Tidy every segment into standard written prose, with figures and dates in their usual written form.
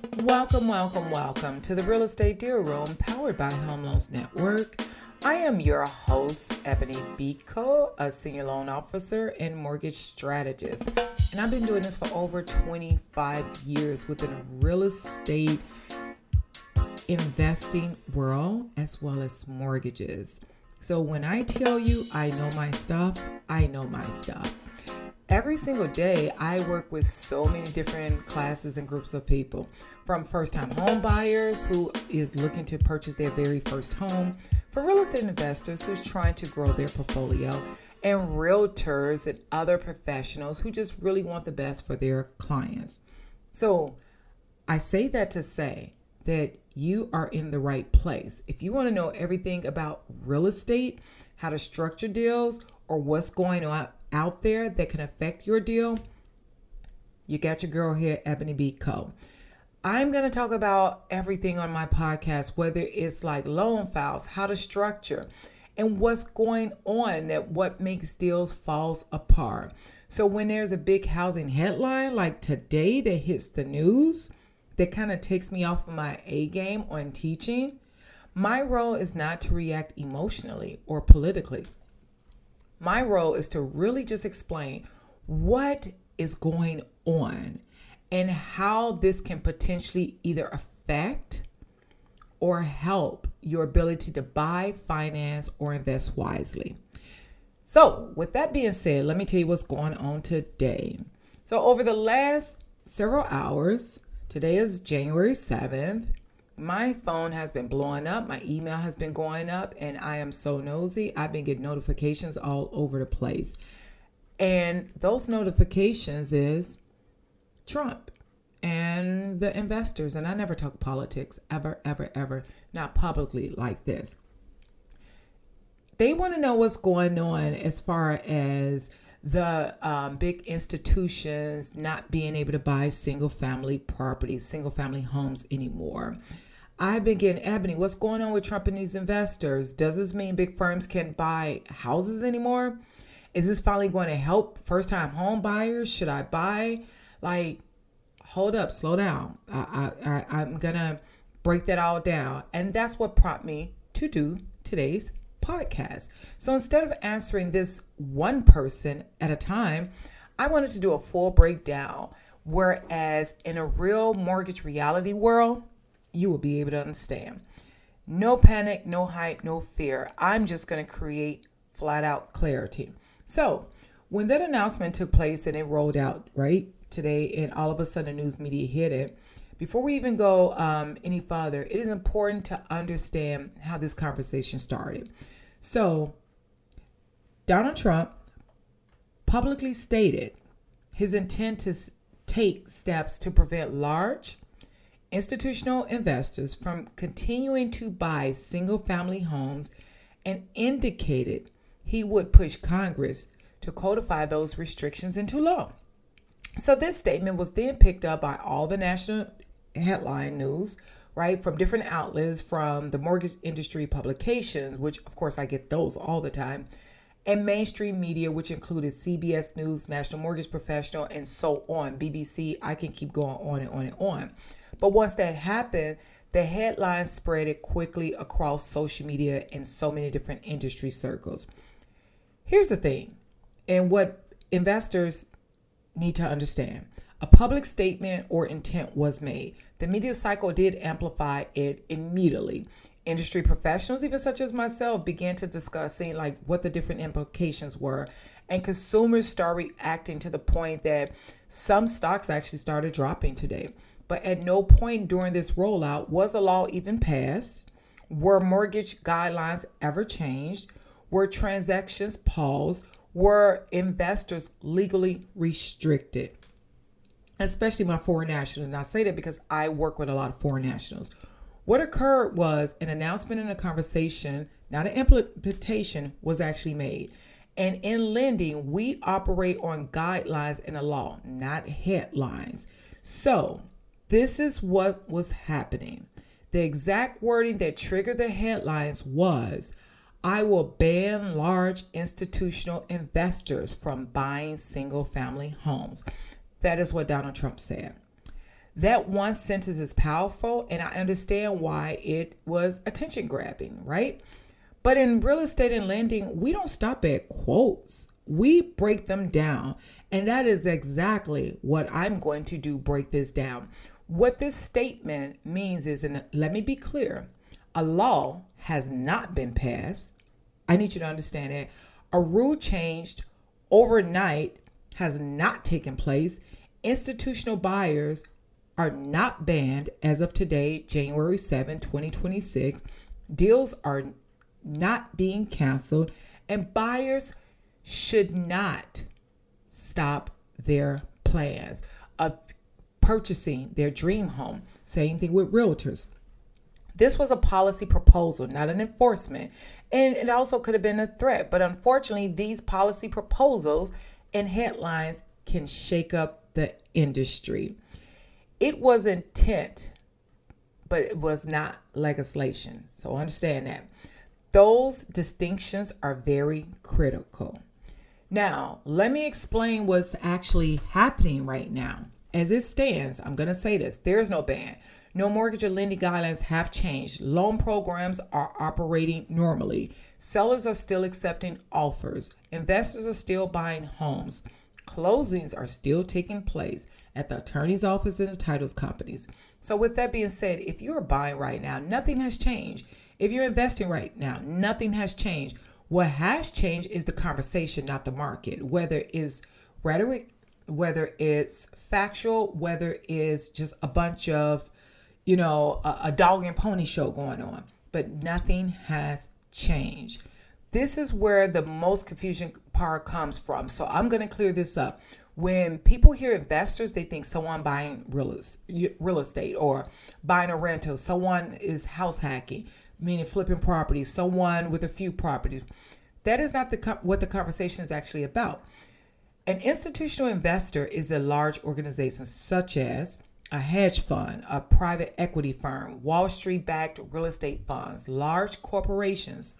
Welcome to the Real Estate Deal Room powered by Home Loans Network. I am your host, Ebony Biko, a senior loan officer and mortgage strategist. And I've been doing this for over 25 years within the real estate investing world as well as mortgages. So when I tell you I know my stuff, I know my stuff. Every single day, I work with so many different classes and groups of people, from first-time home buyers who is looking to purchase their very first home, for real estate investors who's trying to grow their portfolio, and realtors and other professionals who just really want the best for their clients. So I say that to say that you are in the right place. If you want to know everything about real estate, how to structure deals, or what's going on out there that can affect your deal, you got your girl here, Ebony B. Co. I'm going to talk about everything on my podcast, whether it's like loan files, how to structure, and what's going on, that what makes deals falls apart. So when there's a big housing headline like today that hits the news, that kind of takes me off of my A game on teaching, my role is not to react emotionally or politically. My role is to really just explain what is going on and how this can potentially either affect or help your ability to buy, finance, or invest wisely. So with that being said, let me tell you what's going on today. So over the last several hours, today is January 7th, my phone has been blowing up. My email has been going up, and I am so nosy. I've been getting notifications all over the place. And those notifications is Trump and the investors. And I never talk politics, ever, not publicly like this. They want to know what's going on as far as the big institutions not being able to buy single family properties, single family homes anymore. I've been getting, Ebony, what's going on with Trump and these investors? Does this mean big firms can't buy houses anymore? Is this finally going to help first-time home buyers? Should I buy? Like, hold up, slow down. I'm going to break that all down. And that's what prompted me to do today's podcast. So instead of answering this one person at a time, I wanted to do a full breakdown. Whereas in a real mortgage reality world, you will be able to understand. No panic, no hype, no fear. I'm just going to create flat out clarity. So when that announcement took place and it rolled out right today, and all of a sudden the news media hit it, before we even go any further, it is important to understand how this conversation started. So Donald Trump publicly stated his intent to take steps to prevent large institutional investors from continuing to buy single-family homes, and indicated he would push Congress to codify those restrictions into law. So this statement was then picked up by all the national headline news, right, from different outlets, from the mortgage industry publications, which of course I get those all the time, and mainstream media, which included CBS News, National Mortgage Professional, and so on, BBC. I can keep going on and on and on. But once that happened, the headlines spread it quickly across social media and so many different industry circles. Here's the thing, and what investors need to understand. A public statement or intent was made. The media cycle did amplify it immediately. Industry professionals, even such as myself, began to discussing like what the different implications were. And consumers started reacting to the point that some stocks actually started dropping today. But at no point during this rollout was a law even passed. Were mortgage guidelines ever changed? Were transactions paused? Were investors legally restricted? Especially my foreign nationals. And I say that because I work with a lot of foreign nationals. What occurred was an announcement and a conversation, not an implementation, was actually made. And in lending, we operate on guidelines and a law, not headlines. So this is what was happening. The exact wording that triggered the headlines was, I will ban large institutional investors from buying single family homes. That is what Donald Trump said. That one sentence is powerful, and I understand why it was attention grabbing, right? But in real estate and lending, we don't stop at quotes. We break them down. And that is exactly what I'm going to do, break this down. What this statement means is, and let me be clear, a law has not been passed. I need you to understand that. A rule changed overnight has not taken place. Institutional buyers are not banned as of today, January 7, 2026. Deals are not being canceled, and buyers should not stop their plans of purchasing their dream home. Same thing with realtors. This was a policy proposal, not an enforcement. And it also could have been a threat. But unfortunately, these policy proposals and headlines can shake up the industry. It was intent, but it was not legislation. So understand that. Those distinctions are very critical. Now, let me explain what's actually happening right now. As it stands, I'm going to say this. There's no ban. No mortgage or lending guidelines have changed. Loan programs are operating normally. Sellers are still accepting offers. Investors are still buying homes. Closings are still taking place at the attorney's office and the titles companies. So with that being said, if you're buying right now, nothing has changed. If you're investing right now, nothing has changed. What has changed is the conversation, not the market. Whether it's rhetoric, whether it's factual, whether it's just a bunch of, a dog and pony show going on. But nothing has changed. This is where the most confusion part comes from. So I'm going to clear this up. When people hear investors, they think someone buying real estate or buying a rental. Someone is house hacking, meaning flipping properties. Someone with a few properties. That is not what the conversation is actually about. An institutional investor is a large organization such as a hedge fund, a private equity firm, Wall Street-backed real estate funds, large corporations.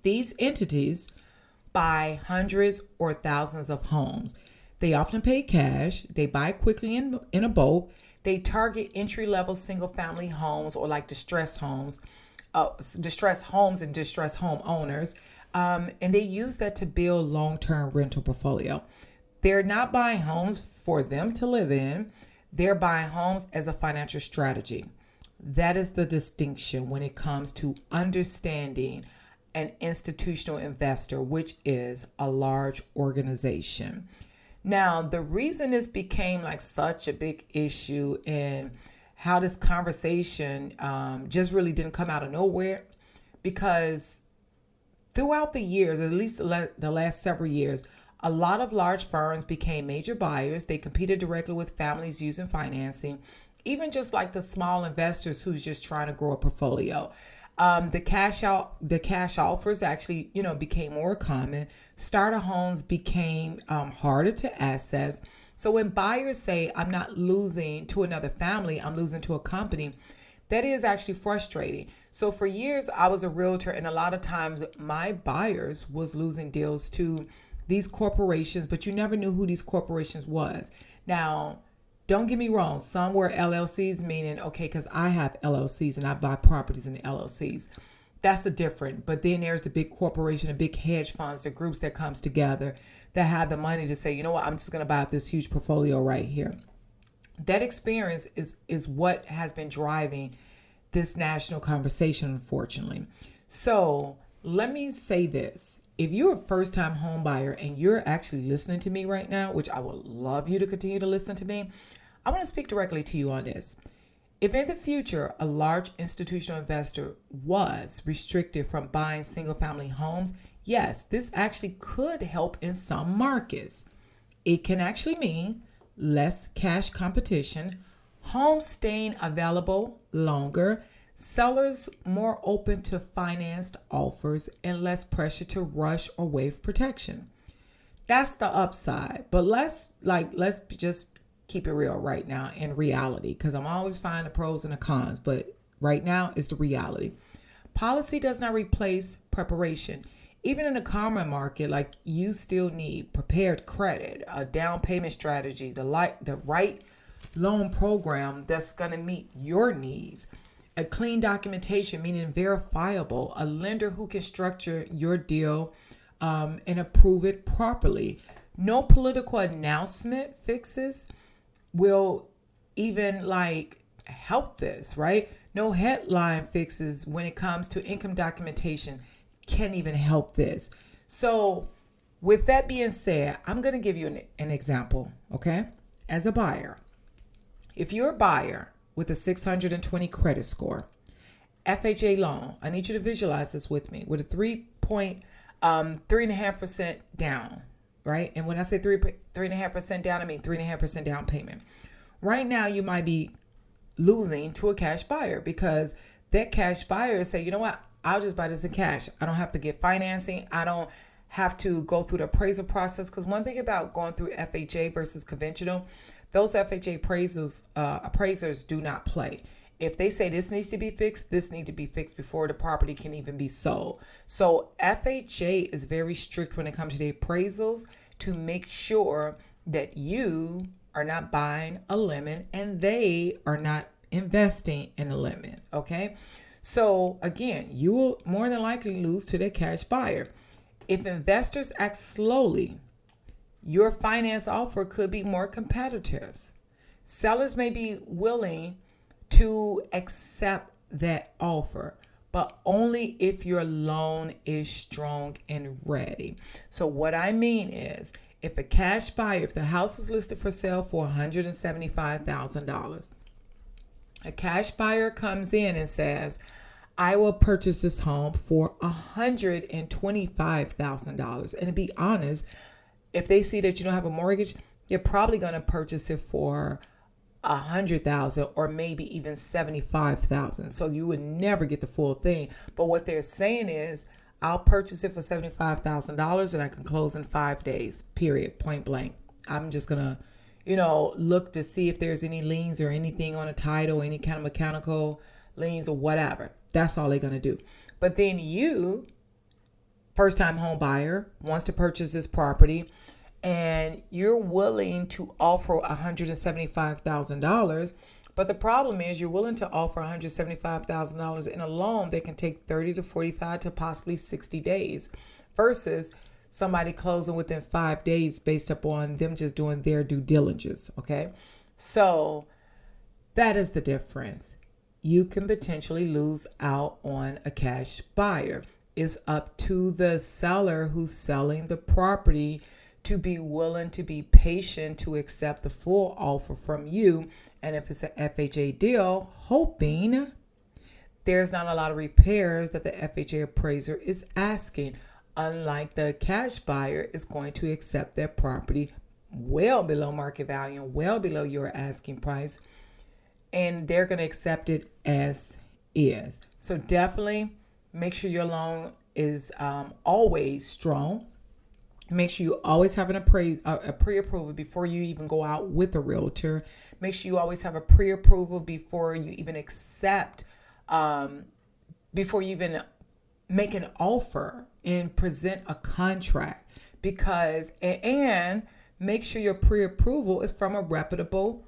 These entities buy hundreds or thousands of homes. They often pay cash. They buy quickly in a bulk. They target entry-level single-family homes or like distressed homes and distressed homeowners. And they use that to build long-term rental portfolio. They're not buying homes for them to live in. They're buying homes as a financial strategy. That is the distinction when it comes to understanding an institutional investor, which is a large organization. Now, the reason this became like such a big issue and how this conversation just really didn't come out of nowhere, because throughout the years, at least the last several years, a lot of large firms became major buyers. They competed directly with families using financing, even just like the small investors who's just trying to grow a portfolio. The cash offers actually, became more common. Starter homes became harder to access. So when buyers say, I'm not losing to another family, I'm losing to a company, that is actually frustrating. So for years, I was a realtor, and a lot of times my buyers was losing deals to these corporations, but you never knew who these corporations was. Now, don't get me wrong. Some were LLCs, meaning, okay, because I have LLCs and I buy properties in the LLCs. That's the different. But then there's the big corporation, the big hedge funds, the groups that comes together that have the money to say, you know what, I'm just going to buy up this huge portfolio right here. That experience is what has been driving this national conversation, unfortunately. So let me say this. If you're a first-time home buyer and you're actually listening to me right now, which I would love you to continue to listen to me, I want to speak directly to you on this. If in the future a large institutional investor was restricted from buying single-family homes, yes, this actually could help in some markets. It can actually mean less cash competition, homes staying available longer, sellers more open to financed offers, and less pressure to rush or waive protection. That's the upside. But let's just keep it real right now in reality, because I'm always finding the pros and the cons, but right now it's the reality. Policy does not replace preparation. Even in the common market, like, you still need prepared credit, a down payment strategy, the right loan program that's going to meet your needs. A clean documentation, meaning verifiable, a lender who can structure your deal and approve it properly. No political announcement fixes will even help this, right? No headline fixes when it comes to income documentation can even help this. So with that being said, I'm going to give you an example, okay? As a buyer, if you're a buyer with a 620 credit score, FHA loan, I need you to visualize this with me, with a 3.5% down, right? And when I say 3.5% down, I mean 3.5% down payment. Right now, you might be losing to a cash buyer because that cash buyer say, you know what, I'll just buy this in cash. I don't have to get financing. I don't have to go through the appraisal process. Because one thing about going through FHA versus conventional, those FHA appraisers do not play. If they say this needs to be fixed, this needs to be fixed before the property can even be sold. So FHA is very strict when it comes to the appraisals to make sure that you are not buying a lemon and they are not investing in a lemon. Okay. So again, you will more than likely lose to the cash buyer. If investors act slowly, your finance offer could be more competitive. Sellers may be willing to accept that offer, but only if your loan is strong and ready. So what I mean is, if a cash buyer, if the house is listed for sale for $175,000, a cash buyer comes in and says, I will purchase this home for $125,000. And to be honest, if they see that you don't have a mortgage, you're probably going to purchase it for $100,000 or maybe even $75,000. So you would never get the full thing. But what they're saying is, I'll purchase it for $75,000 and I can close in 5 days, period, point blank. I'm just going to, look to see if there's any liens or anything on a title, any kind of mechanical liens or whatever. That's all they're going to do. But then you, first-time home buyer, wants to purchase this property and you're willing to offer $175,000. But the problem is you're willing to offer $175,000 in a loan that can take 30 to 45 to possibly 60 days versus somebody closing within 5 days based upon them just doing their due diligence. Okay. So that is the difference. You can potentially lose out on a cash buyer. It's up to the seller who's selling the property to be willing to be patient to accept the full offer from you. And if it's an FHA deal, hoping there's not a lot of repairs that the FHA appraiser is asking. Unlike the cash buyer is going to accept their property well below market value and well below your asking price. And they're going to accept it as is. So definitely make sure your loan is always strong. Make sure you always have a pre-approval before you even go out with a realtor. Make sure you always have a pre-approval before you even accept, before you even make an offer and present a contract. And make sure your pre-approval is from a reputable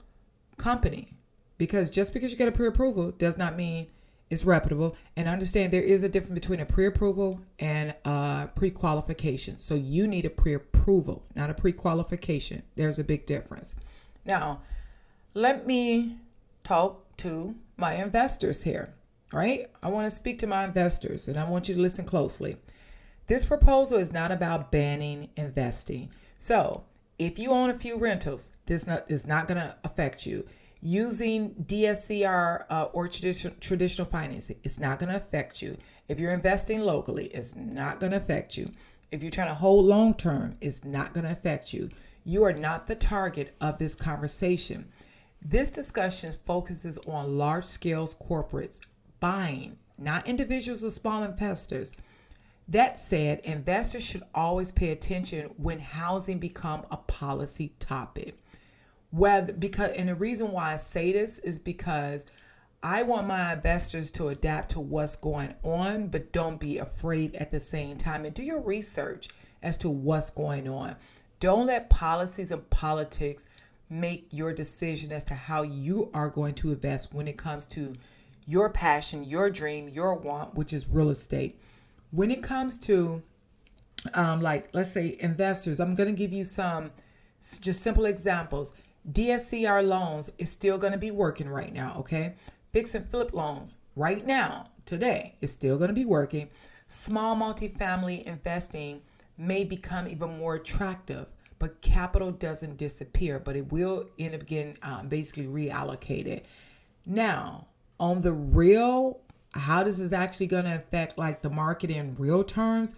company. Because just because you get a pre-approval does not mean it's reputable. And understand there is a difference between a pre-approval and a pre-qualification. So you need a pre-approval, not a pre-qualification. There's a big difference. Now, let me talk to my investors here, right? I want to speak to my investors and I want you to listen closely. This proposal is not about banning investing. So if you own a few rentals, this is not going to affect you. Using DSCR or traditional financing, it's not going to affect you. If you're investing locally, it's not going to affect you. If you're trying to hold long term, it's not going to affect you. You are not the target of this conversation. This discussion focuses on large scale corporates buying, not individuals or small investors. That said, investors should always pay attention when housing becomes a policy topic. And the reason why I say this is because I want my investors to adapt to what's going on, but don't be afraid at the same time, and do your research as to what's going on. Don't let policies and politics make your decision as to how you are going to invest when it comes to your passion, your dream, your want, which is real estate. When it comes to like, let's say investors, I'm going to give you some just simple examples. DSCR loans is still going to be working right now. Okay. Fix and flip loans right now, today, is still going to be working. Small multifamily investing may become even more attractive, but capital doesn't disappear, but it will end up getting basically reallocated. Now, on the real, how this is actually going to affect like the market in real terms,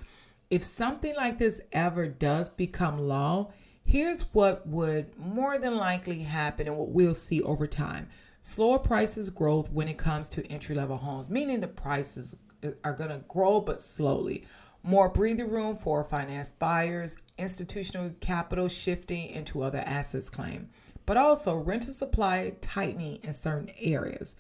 if something like this ever does become law, here's what would more than likely happen and what we'll see over time. Slower prices growth when it comes to entry-level homes, meaning the prices are going to grow but slowly. More breathing room for financed buyers, institutional capital shifting into other assets claim, but also rental supply tightening in certain areas.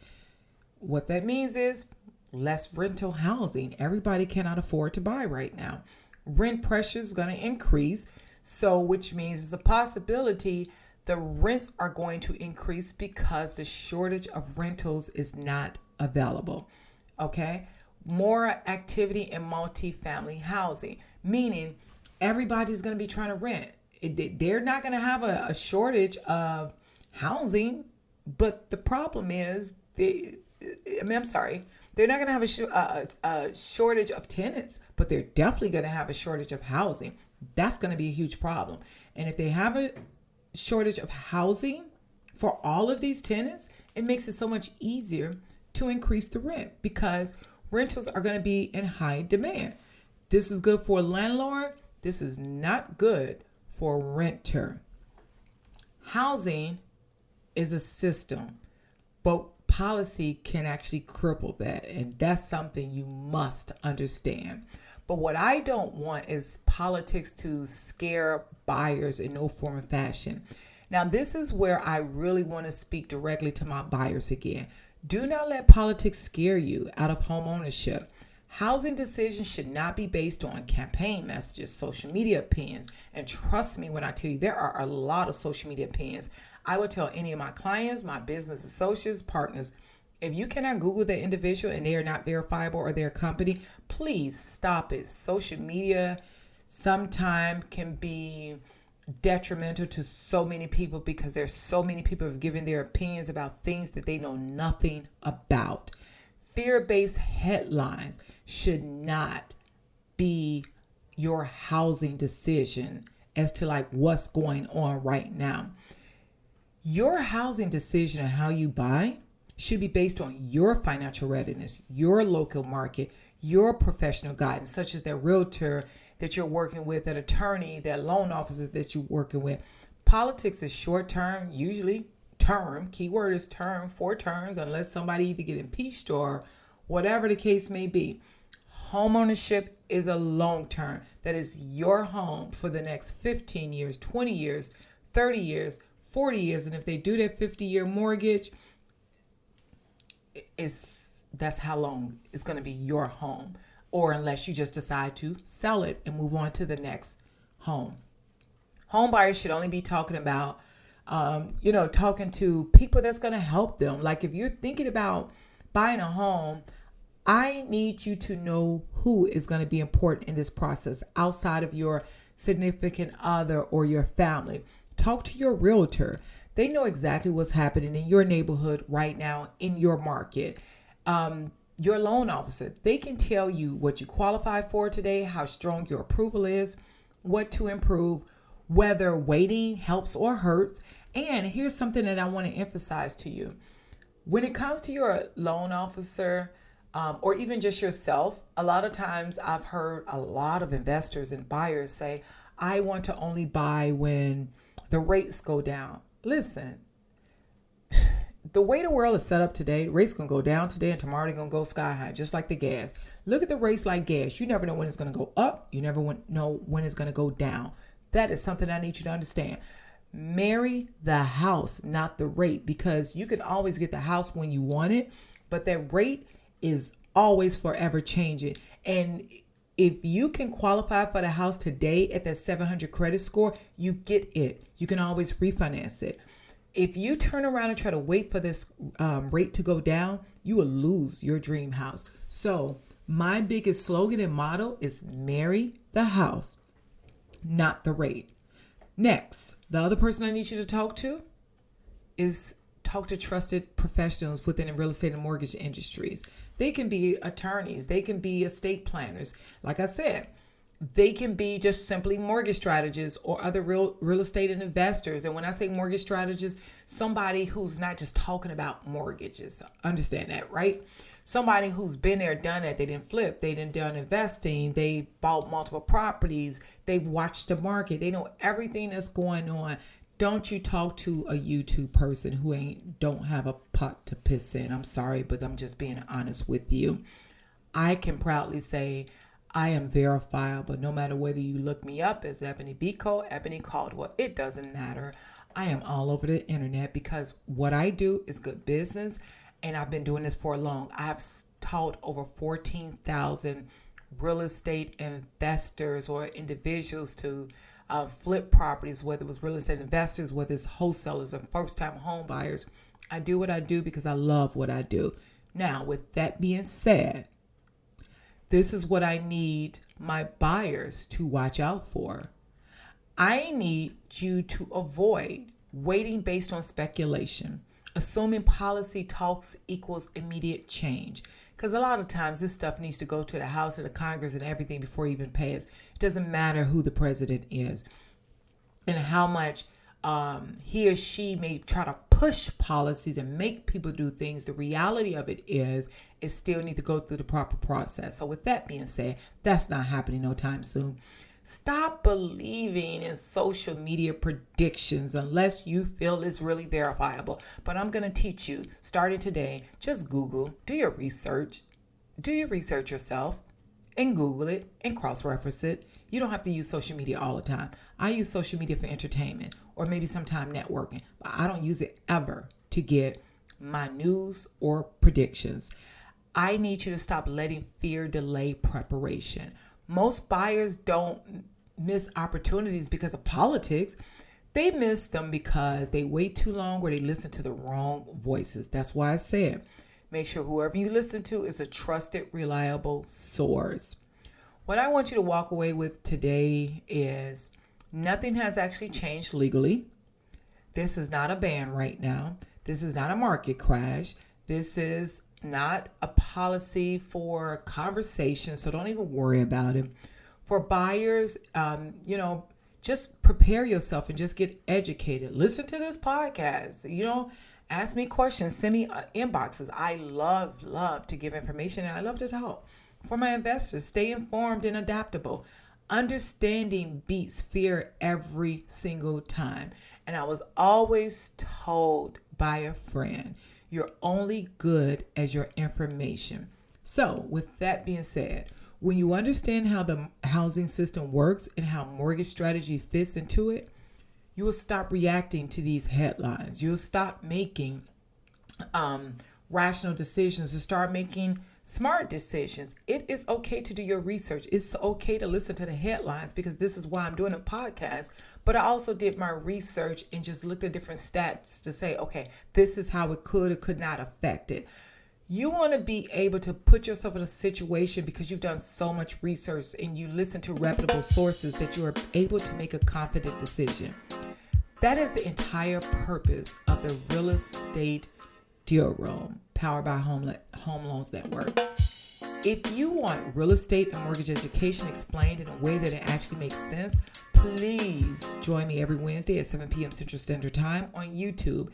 What that means is less rental housing. Everybody cannot afford to buy right now. Rent pressure is going to increase, so which means it's a possibility the rents are going to increase because the shortage of rentals is not available. Okay? More activity in multifamily housing, meaning everybody's going to be trying to rent. They're not going to have a shortage of housing, but the problem is, they're not going to have a shortage of tenants, but they're definitely going to have a shortage of housing. That's going to be a huge problem. And if they have a shortage of housing for all of these tenants, it makes it so much easier to increase the rent because rentals are going to be in high demand. This is good for a landlord. This is not good for a renter. Housing is a system, but policy can actually cripple that. And that's something you must understand. But what I don't want is politics to scare buyers in no form or fashion. Now, this is where I really want to speak directly to my buyers again. Do not let politics scare you out of home ownership. Housing decisions should not be based on campaign messages, social media opinions. And trust me when I tell you, there are a lot of social media opinions. I would tell any of my clients, my business associates, partners, if you cannot Google the individual and they are not verifiable or their company, please stop it. Social media sometimes can be detrimental to so many people because there's so many people who have given their opinions about things that they know nothing about. Fear-based headlines should not be your housing decision as to like what's going on right now. Your housing decision and how you buy should be based on your financial readiness, your local market, your professional guidance, such as that realtor that you're working with, that attorney, that loan officer that you're working with. Politics is short term, usually term, keyword is term, 4 terms, unless somebody either get impeached or whatever the case may be. Homeownership is a long term. That is your home for the next 15 years, 20 years, 30 years, 40 years. And if they do that 50-year mortgage, that's how long it's going to be your home, or unless you just decide to sell it and move on to the next home. Home buyers should only be talking about, talking to people that's going to help them. Like if you're thinking about buying a home, I need you to know who is going to be important in this process outside of your significant other or your family. Talk to your realtor. They know exactly what's happening in your neighborhood right now, in your market. Your loan officer, they can tell you what you qualify for today, how strong your approval is, what to improve, whether waiting helps or hurts. And here's something that I want to emphasize to you. When it comes to your loan officer, or even just yourself, a lot of times I've heard a lot of investors and buyers say, I want to only buy when the rates go down. Listen, the way the world is set up today, rates going to go down today and tomorrow they're going to go sky high, just like the gas. Look at the rates like gas. You never know when it's going to go up. You never know when it's going to go down. That is something I need you to understand. Marry the house, not the rate, because you can always get the house when you want it, but that rate is always forever changing. And if you can qualify for the house today at that 700 credit score, you get it. You can always refinance it. If you turn around and try to wait for this rate to go down, you will lose your dream house. So my biggest slogan and motto is marry the house, not the rate. Next, the other person I need you to talk to is talk to trusted professionals within the real estate and mortgage industries. They can be attorneys. They can be estate planners. Like I said, they can be just simply mortgage strategists or other real estate and investors. And when I say mortgage strategists, somebody who's not just talking about mortgages. Understand that, right? Somebody who's been there, done that. They didn't flip. They didn't done investing. They bought multiple properties. They've watched the market. They know everything that's going on. Don't you talk to a YouTube person who don't have a pot to piss in. I'm sorry, but I'm just being honest with you. I can proudly say I am verifiable. No matter whether you look me up as Ebony Biko, Ebony Caldwell, it doesn't matter. I am all over the internet because what I do is good business, and I've been doing this for long. I've taught over 14,000 real estate investors or individuals to flip properties, whether it was real estate investors, whether it's wholesalers or first-time home buyers. I do what I do because I love what I do. Now, with that being said, this is what I need my buyers to watch out for. I need you to avoid waiting based on speculation, assuming policy talks equals immediate change. Because a lot of times this stuff needs to go to the House and the Congress and everything before it even passes. It doesn't matter who the president is and how much he or she may try to push policies and make people do things. The reality of it is it still need to go through the proper process. So with that being said, that's not happening no time soon. Stop believing in social media predictions unless you feel it's really verifiable. But I'm going to teach you, starting today, just Google, do your research yourself and Google it and cross-reference it. You don't have to use social media all the time. I use social media for entertainment or maybe sometime networking, but I don't use it ever to get my news or predictions. I need you to stop letting fear delay preparation. Most buyers don't miss opportunities because of politics. They miss them because they wait too long or they listen to the wrong voices. That's why I said, make sure whoever you listen to is a trusted, reliable source. What I want you to walk away with today is nothing has actually changed legally. This is not a ban right now. This is not a market crash. This is not a policy for conversation, so don't even worry about it. For buyers, just prepare yourself and just get educated. Listen to this podcast. Ask me questions. Send me inboxes. I love to give information, and I love to talk. For my investors, stay informed and adaptable. Understanding beats fear every single time. And I was always told by a friend, you're only good as your information. So with that being said, when you understand how the housing system works and how mortgage strategy fits into it, you will stop reacting to these headlines. You'll stop making rational decisions and start making smart decisions. It is okay to do your research. It's okay to listen to the headlines because this is why I'm doing a podcast. But I also did my research and just looked at different stats to say, okay, this is how it could or could not affect it. You want to be able to put yourself in a situation because you've done so much research and you listen to reputable sources that you are able to make a confident decision. That is the entire purpose of the Real Estate Deal Room, powered by Home Loans Network. If you want real estate and mortgage education explained in a way that it actually makes sense, please join me every Wednesday at 7 p.m. Central Standard Time on YouTube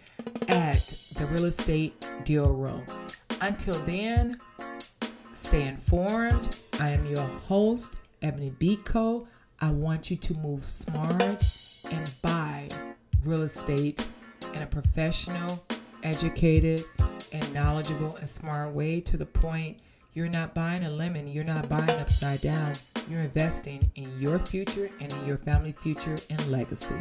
at the Real Estate Deal Room. Until then, stay informed. I am your host, Ebony Biko. I want you to move smart and buy real estate in a professional, educated, and knowledgeable and smart way, to the point you're not buying a lemon, you're not buying upside down, you're investing in your future and in your family future and legacy.